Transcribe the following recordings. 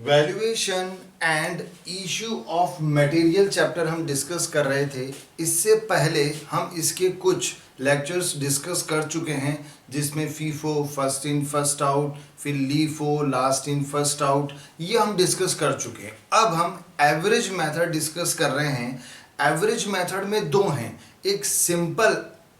Valuation and issue of material chapter हम discuss कर रहे थे। इससे पहले हम इसके कुछ लेक्चर्स डिस्कस कर चुके हैं, जिसमें FIFO, first in first out, फिर LIFO, last in first out, ये हम डिस्कस कर चुके हैं। अब हम एवरेज मेथड डिस्कस कर रहे हैं। एवरेज मेथड में दो हैं, एक सिंपल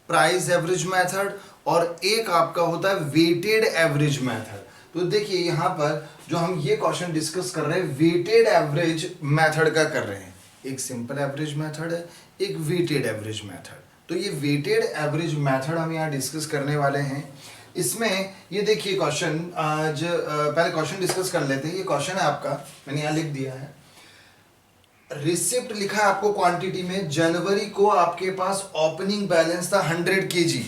प्राइस एवरेज मेथड और एक आपका होता है वेटेड एवरेज मेथड। तो देखिए यहाँ पर जो हम ये क्वेश्चन डिस्कस कर रहे हैं वेटेड एवरेज मेथड का कर रहे हैं। एक सिंपल एवरेज मेथड है, एक वेटेड एवरेज मेथड। तो ये वेटेड एवरेज मेथड हम यहाँ डिस्कस करने वाले हैं। इसमें ये देखिए क्वेश्चन, आज पहले क्वेश्चन डिस्कस कर लेते हैं। ये क्वेश्चन है आपका, मैंने यहाँ लिख दिया है। रिसिप्ट लिखा है आपको क्वांटिटी में। जनवरी को आपके पास ओपनिंग बैलेंस था 100 kg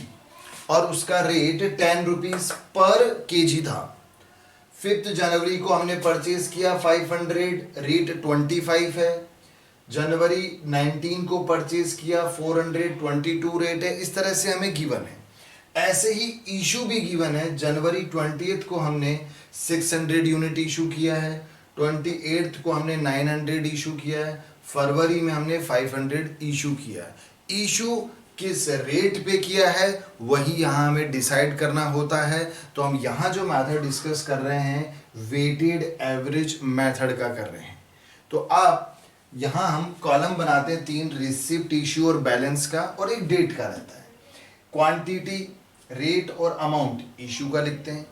और उसका रेट 10 रुपीज पर केजी था। 5 जनवरी को हमने परचेज किया 500, रेट 25 है। जनवरी 19 को परचेज किया 422 रेट है। इस तरह से हमें गिवन है। ऐसे ही इशू भी गिवन है। जनवरी 20 को हमने 600 यूनिट इशू किया है, 28 को हमने 900 इशू किया है, फरवरी में हमने 500 इशू किया है। इशू किस रेट पे किया है वही यहाँ हमें डिसाइड करना होता है। तो हम यहाँ जो मेथड डिस्कस कर रहे हैं वेटेड एवरेज मेथड का कर रहे हैं। तो आप यहाँ हम कॉलम बनाते हैं 3, रिसिप्ट, इशू और बैलेंस का, और एक डेट का रहता है। क्वांटिटी, रेट और अमाउंट इशू का लिखते हैं,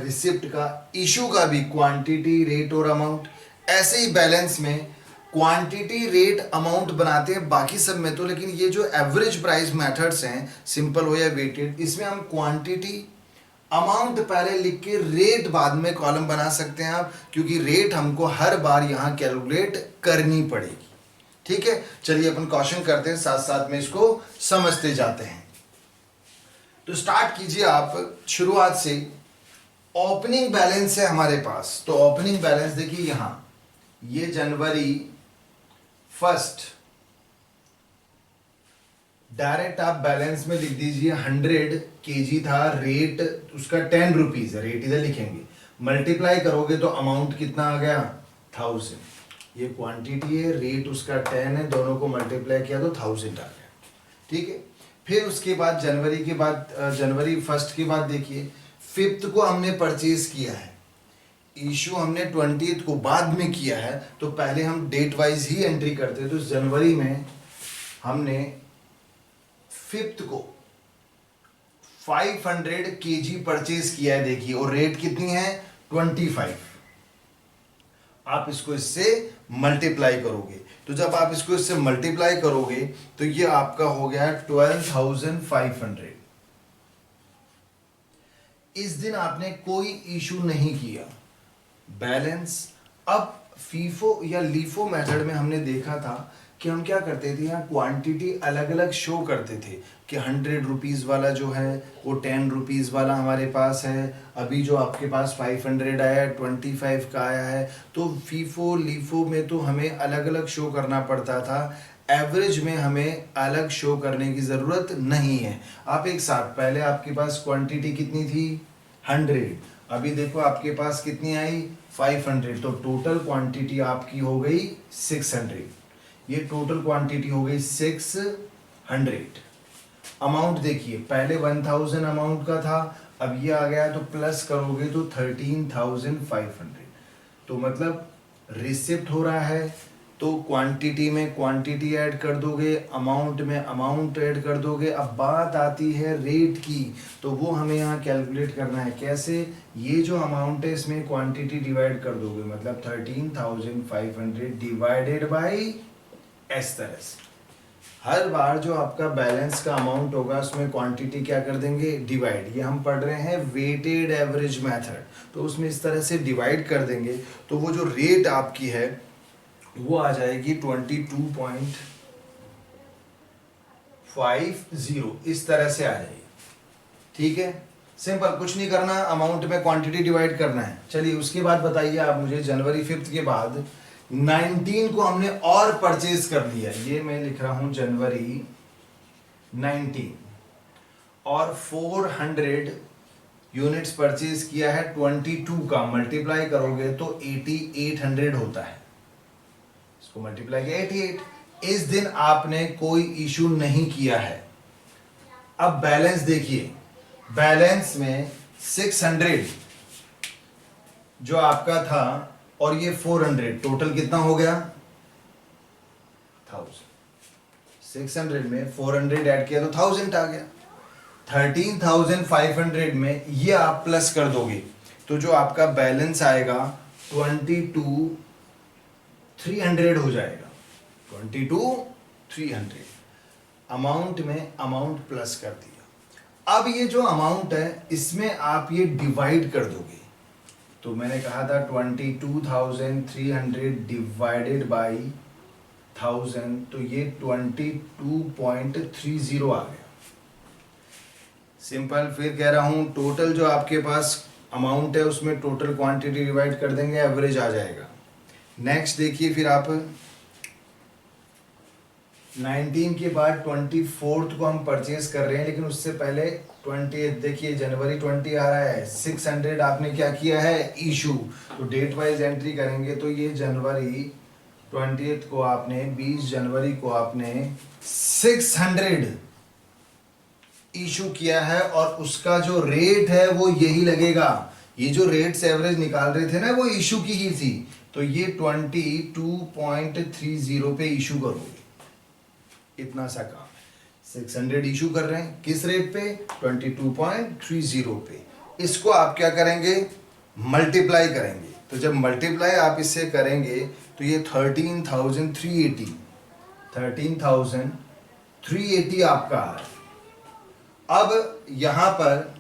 रिसिप्ट का, इशू का भी क्वांटिटी, रेट और अमाउंट। ऐसे ही बैलेंस में क्वांटिटी, रेट, अमाउंट बनाते हैं बाकी सब में तो। लेकिन ये जो एवरेज प्राइस मेथड्स हैं, सिंपल हो या वेटेड, इसमें हम क्वांटिटी, अमाउंट पहले लिख के रेट बाद में कॉलम बना सकते हैं आप, क्योंकि रेट हमको हर बार यहाँ कैलकुलेट करनी पड़ेगी। ठीक है, चलिए अपन क्वेश्चन करते हैं, साथ साथ में इसको समझते जाते हैं। तो स्टार्ट कीजिए आप शुरुआत से। ओपनिंग बैलेंस है हमारे पास, तो ओपनिंग बैलेंस देखिए यहाँ, ये जनवरी 1, डायरेक्ट आप बैलेंस में लिख दीजिए 100 kg था, रेट उसका 10 रुपीज है, रेट इधर लिखेंगे। मल्टीप्लाई करोगे तो अमाउंट कितना आ गया 1000। ये क्वांटिटी है, रेट उसका 10 है, दोनों को मल्टीप्लाई किया तो 1000 आ गया। ठीक है, फिर उसके बाद जनवरी के बाद, जनवरी 1 के बाद देखिए 5 को हमने परचेज किया है, इशू हमने 20 को बाद में किया है, तो पहले हम डेट वाइज ही एंट्री करते हैं। तो जनवरी में हमने 5 को 500 kg परचेज किया है, देखिए, और रेट कितनी है 25। आप इसको इससे मल्टीप्लाई करोगे, तो जब आप इसको इससे मल्टीप्लाई करोगे तो ये आपका हो गया 12,500। इस दिन आपने कोई इशू नहीं किया। बैलेंस, अब फीफो या लीफो मेथड में हमने देखा था कि हम क्या करते थे, यहाँ क्वांटिटी अलग अलग शो करते थे कि 100 रुपीज़ वाला जो है वो 10 रुपीज़ वाला हमारे पास है। अभी जो आपके पास 500 आया है 25 का आया है। तो फीफो लीफो में तो हमें अलग अलग शो करना पड़ता था, एवरेज में हमें अलग शो करने की ज़रूरत नहीं है। आप एक साथ, पहले आपके पास क्वांटिटी कितनी थी 100, अभी देखो आपके पास कितनी आई 500, तो टोटल क्वांटिटी आपकी हो गई 600। ये टोटल क्वांटिटी हो गई 600। अमाउंट देखिए, पहले 1000 अमाउंट का था, अब ये आ गया, तो प्लस करोगे तो 13,500। तो मतलब रिसिप्ट हो रहा है, तो क्वांटिटी में क्वांटिटी ऐड कर दोगे, अमाउंट में अमाउंट ऐड कर दोगे। अब बात आती है रेट की, तो वो हमें यहाँ कैलकुलेट करना है। कैसे, ये जो अमाउंट है इसमें क्वांटिटी डिवाइड कर दोगे, मतलब 13,500 डिवाइडेड बाई, इस तरह से हर बार जो आपका बैलेंस का अमाउंट होगा उसमें क्वांटिटी क्या कर देंगे, डिवाइड। ये हम पढ़ रहे हैं वेटेड एवरेज मेथड, तो उसमें इस तरह से डिवाइड कर देंगे, तो वो जो रेट आपकी है वो आ जाएगी 22.50, इस तरह से आ जाएगी। ठीक है, सिंपल, कुछ नहीं करना, अमाउंट में क्वांटिटी डिवाइड करना है। चलिए उसके बाद बताइए आप मुझे, जनवरी 5 के बाद 19 को हमने और परचेज कर लिया, ये मैं लिख रहा हूं जनवरी 19, और 400 यूनिट्स परचेज किया है 22 का, मल्टीप्लाई करोगे तो 8800 होता है। इसको मल्टीप्लाई किया 88। इस दिन आपने कोई इशू नहीं किया है। अब बैलेंस देखिए, बैलेंस में 600 जो आपका था और ये 400, टोटल कितना हो गया 1000। 600 में 400 ऐड किया तो 1000 आ गया। 13,500 में ये आप प्लस कर दोगे तो जो आपका बैलेंस आएगा 22,300 हो जाएगा। 22,300 अमाउंट में अमाउंट प्लस कर दिया। अब ये जो अमाउंट है इसमें आप ये डिवाइड कर दोगे, तो मैंने कहा था 22,300 डिवाइडेड बाई 1000, तो ये 22.30 आ गया। सिंपल। फिर कह रहा हूं टोटल जो आपके पास अमाउंट है उसमें टोटल क्वांटिटी डिवाइड कर देंगे, एवरेज आ जाएगा। नेक्स्ट देखिए, फिर आप 19 के बाद 24th को हम परचेज कर रहे हैं, लेकिन उससे पहले 20 देखिए जनवरी 20 आ रहा है। 600 आपने क्या किया है इशू, तो डेट वाइज एंट्री करेंगे तो ये जनवरी 20 को आपने 20 जनवरी को आपने 600 इशू किया है और उसका जो रेट है वो यही लगेगा। ये जो रेट्स एवरेज निकाल रहे थे ना वो इशू की ही थी, तो ये 22.30 पे इशू करोगे। इतना सा काम है। 600 इशू कर रहे हैं किस रेट पे 22.30 पे। इसको आप क्या करेंगे मल्टीप्लाई करेंगे, तो जब मल्टीप्लाई आप इससे करेंगे तो ये 13,380 आपका आ रहा है। अब यहां पर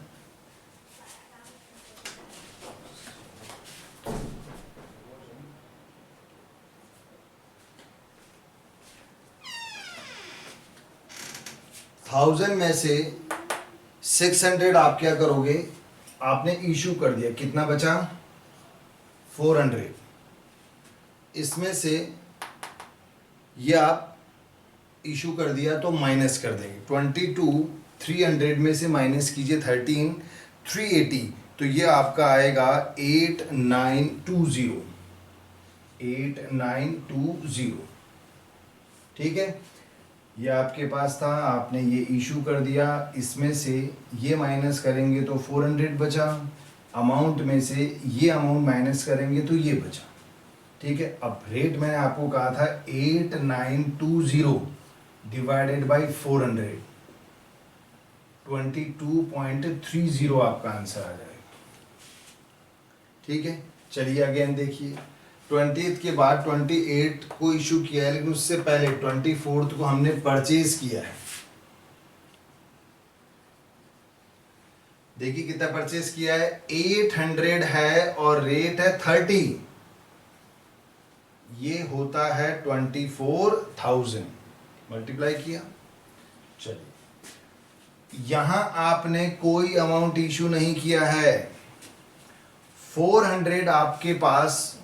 थाउजेंड में से 600 आप क्या करोगे, आपने इशू कर दिया, कितना बचा 400। इसमें से ये आप इशू कर दिया तो माइनस कर देंगे। 22,300 में से माइनस कीजिए 13,380, तो ये आपका आएगा 8920। ठीक है, ये आपके पास था, आपने ये इशू कर दिया। इसमें से ये माइनस करेंगे तो 400 बचा, अमाउंट में से ये अमाउंट माइनस करेंगे तो ये बचा। ठीक है, अब रेट मैंने आपको कहा था 8920 डिवाइडेड बाई 400, 22.30 आपका आंसर आ जाएगा। ठीक है, चलिए अगेन देखिए, 20th के बाद 28 को इशू किया है, लेकिन उससे पहले 24th को हमने परचेज किया है। देखिए कितना परचेज किया है 800 है और रेट है 30, ये होता है 24,000। मल्टीप्लाई किया। चलिए, यहां आपने कोई अमाउंट इशू नहीं किया है। 400 आपके पास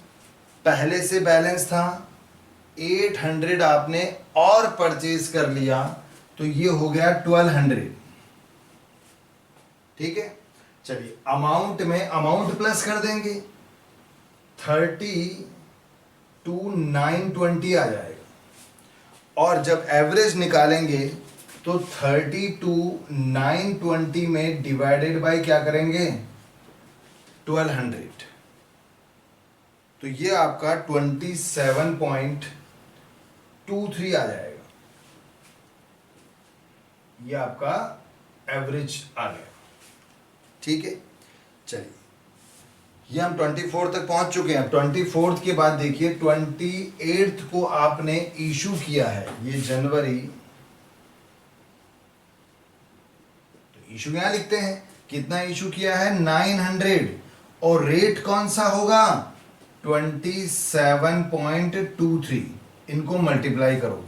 पहले से बैलेंस था, 800 आपने और परचेज कर लिया, तो ये हो गया 1200। ठीक है, चलिए अमाउंट में अमाउंट प्लस कर देंगे, 32,920 आ जाएगा। और जब एवरेज निकालेंगे तो 32,920 में डिवाइडेड बाय क्या करेंगे 1200, तो ये आपका 27.23 आ जाएगा। ये आपका एवरेज आ गया। ठीक है, चलिए ये हम 24 तक पहुंच चुके हैं। 24 के बाद देखिए 28 को आपने इशू किया है, ये जनवरी, तो इशू यहां लिखते हैं, कितना इशू किया है 900, और रेट कौन सा होगा 27.23। इनको मल्टीप्लाई करो,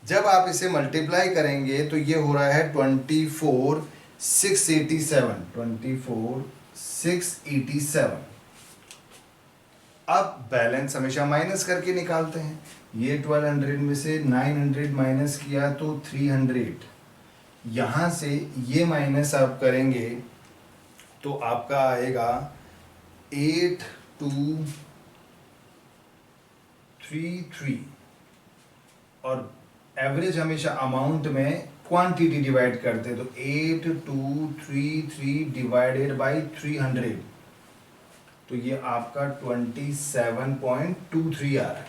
जब आप इसे मल्टीप्लाई करेंगे तो ये हो रहा है 24,687। अब बैलेंस हमेशा माइनस करके निकालते हैं। ये 1200 में से 900 माइनस किया तो 300, यहां से ये माइनस आप करेंगे तो आपका आएगा 8233 और एवरेज हमेशा अमाउंट में क्वांटिटी डिवाइड करते हैं, तो 8233 डिवाइडेड बाई 300, तो ये आपका 27.23 आ रहा है।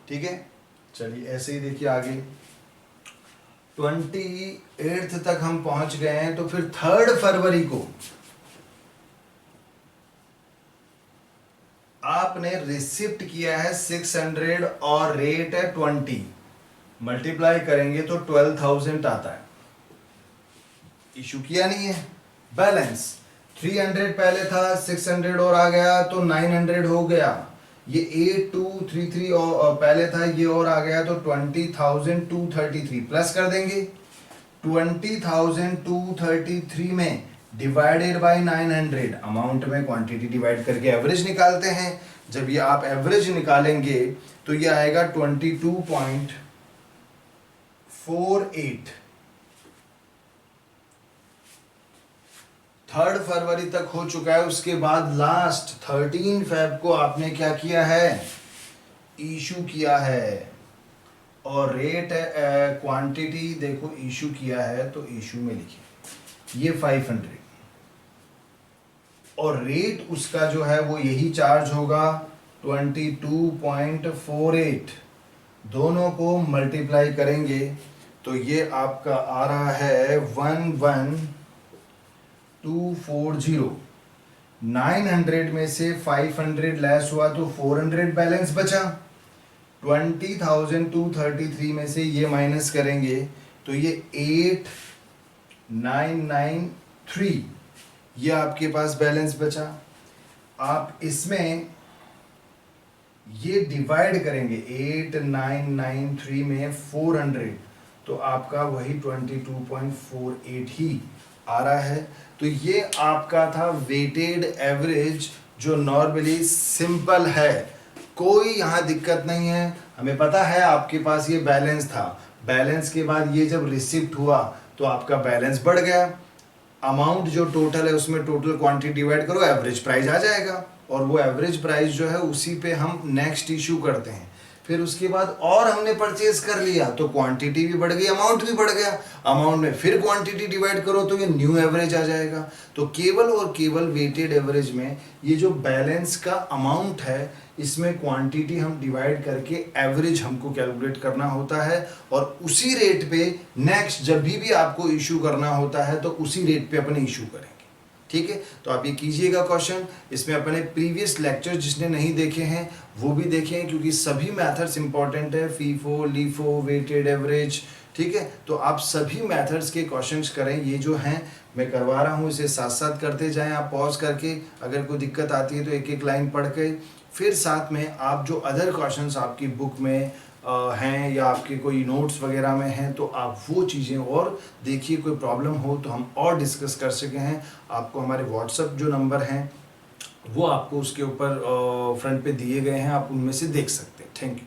ठीक है, चलिए ऐसे ही देखिए आगे 28 तक हम पहुंच गए हैं। तो फिर 3 फरवरी को आपने रिसिप्ट किया है 600 और रेट है 20, मल्टीप्लाई करेंगे तो 12,000 आता है। इशू किया नहीं है, बैलेंस 300 पहले था, 600 और आ गया तो 900 हो गया। ये 8233 और पहले था, ये और आ गया तो 20,233 प्लस कर देंगे। 20,233 में डिवाइडेड बाय 900, अमाउंट में क्वांटिटी डिवाइड करके एवरेज निकालते हैं। जब ये आप एवरेज निकालेंगे तो ये आएगा 22.48। 3 फरवरी तक हो चुका है। उसके बाद लास्ट 13 फेब को आपने क्या किया है, इशू किया है। और रेट क्वांटिटी देखो इशू किया है तो इशू में लिखिए ये 500 और रेट उसका जो है वो यही चार्ज होगा 22.48। दोनों को मल्टीप्लाई करेंगे तो ये आपका आ रहा है 11240। 900 में से 500 लेस हुआ तो 400 बैलेंस बचा। 20,233 में से ये माइनस करेंगे तो ये 8993, ये आपके पास बैलेंस बचा। आप इसमें ये डिवाइड करेंगे 8993 में 400 तो आपका वही 22.48 ही आ रहा है। तो ये आपका था वेटेड एवरेज जो नॉर्मली सिंपल है, कोई यहाँ दिक्कत नहीं है। हमें पता है आपके पास ये बैलेंस था, बैलेंस के बाद ये जब रिसिप्ट हुआ तो आपका बैलेंस बढ़ गया। अमाउंट जो टोटल है उसमें टोटल क्वांटिटी डिवाइड करो, एवरेज प्राइस आ जाएगा और वो एवरेज प्राइस जो है उसी पे हम नेक्स्ट इशू करते हैं। फिर उसके बाद और हमने परचेज कर लिया तो क्वांटिटी भी बढ़ गई, अमाउंट भी बढ़ गया। अमाउंट में फिर क्वांटिटी डिवाइड करो तो ये न्यू एवरेज आ जाएगा। तो केवल और केवल वेटेड एवरेज में ये जो बैलेंस का अमाउंट है इसमें क्वांटिटी हम डिवाइड करके एवरेज हमको कैलकुलेट करना होता है और उसी रेट पे नेक्स्ट जब भी आपको इशू करना होता है तो उसी रेट पे अपने इशू करेंगे। ठीक है, तो आप ये कीजिएगा क्वेश्चन। इसमें अपने प्रीवियस लेक्चर जिसने नहीं देखे हैं वो भी देखें क्योंकि सभी मेथड्स इंपॉर्टेंट है, फीफो, लीफो, वेटेड एवरेज। ठीक है, तो आप सभी मेथड्स के क्वेश्चंस करें। ये जो हैं मैं करवा रहा हूँ इसे साथ साथ करते जाएं। आप पॉज करके अगर कोई दिक्कत आती है तो एक एक लाइन पढ़ के फिर साथ में आप जो अदर क्वेश्चंस आपकी बुक में हैं या आपके कोई नोट्स वगैरह में हैं तो आप वो चीज़ें और देखिए। कोई प्रॉब्लम हो तो हम और डिस्कस कर सके हैं। आपको हमारे व्हाट्सएप जो नंबर हैं वो आपको उसके ऊपर फ्रंट पे दिए गए हैं, आप उनमें से देख सकते हैं। Thank you.